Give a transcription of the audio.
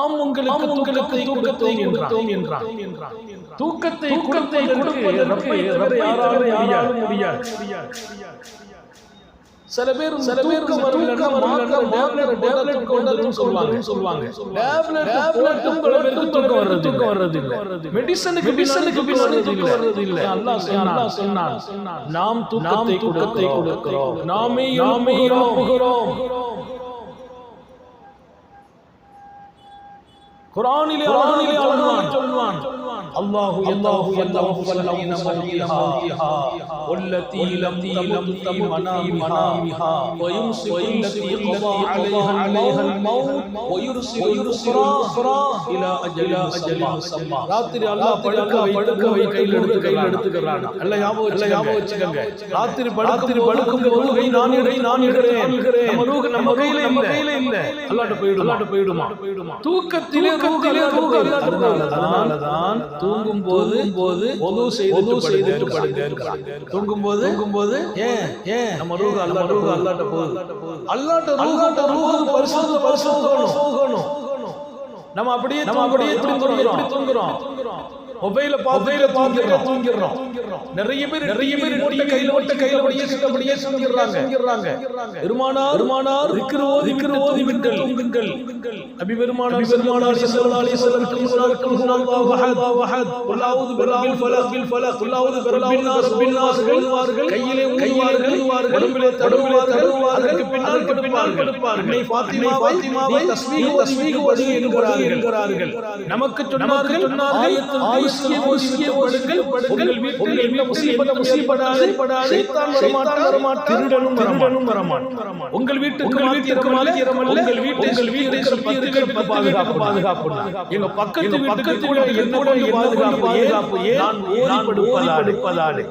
உங்களுக்கு தூக்கத்தை கொடுத்தோம் என்றான். தூக்கத்தை கொடுப்பதற்கு யாராலும் முடியாது. சில பேர் டேப்லெட் கொண்டு சொல்லுவாங்க. டேப்லெட் தூக்கம் வர்றது இல்லை. மெடிசனுக்கு வர்றது இல்லை. அல்லாஹ் சொன்னான், நாம் தூக்கத்தை கொடுக்கிறோம், நாமே எழுப்புகிறோம். குர்ஆனிலே அல்லாஹ் சொல்வான், அல்லாஹு யத்தவஃபல் மௌதஹா வல்லதி லம் தமதி மனாமிஹா வயும்சிகு அல்லதி கதா அலைஹல் மௌத் வயுர்சிலு உக்ரா இலா அஜலின் முஸம்மா. ராத்திரி அல்லாஹ் படுக்க வை கையில் எடுத்துக்கறான். அல்லாஹ் ஞாபகம் வச்சுக்கங்க. ராத்திரி படுக்கும் போது நான் இடுறேன். நம்ம கையில இல்ல. அல்லாஹ்ட்ட போய்டுமா. தூக்கத்திலே அதனாலதான் தூங்கும் போது ஒது செய்துட்டு படுக்கிறான். தூங்கும் போது ஏன் நம்ம ரூஹ் அல்லாஹ்ட்ட போகுது. அல்லாஹ்ட்ட ரூஹ் பரிசுத்தணும். நம்ம அப்படியே தூங்குறோம். மொபைல பார்த்துட்டு தூங்கிடுறோம். நிறைய பேர் கையில அப்படியே தூங்கிடுறாங்க. பெருமானார் திக்ர் ஓதி தூங்குங்கள். நபி பெருமானார் ஸல்லல்லாஹு அலைஹி வஸல்லம் அல்லாஹு அஹத் குல் அஊது பிர்ரப்பில் ஃபலக் குல் அஊது பிர்ரப்பின் நாஸ் கையிலே ஊதுவார்கள், உடம்பிலே தடவுவார்கள். அதற்கு பின்னால் கொடுப்பார்கள். ஃபாத்திமாவை தஸ்பீஹ் ஓதி என்கிறார்கள். நமக்கு சொன்னார்கள் உங்கள் வீட்டில் என்ன முஸீபத் ஷைத்தான் வரமாட்டான், திருடனும் வரமாட்டான். உங்கள் வீட்டுக்கு மாத்திரமல்ல, உங்கள் வீட்டுக்கு பாதுகாப்பு. எங்க பக்கத்து வீட்டுக்கு கூட என்ன பாதுகாப்பு? நான் ஓதி படுப்பதாலே.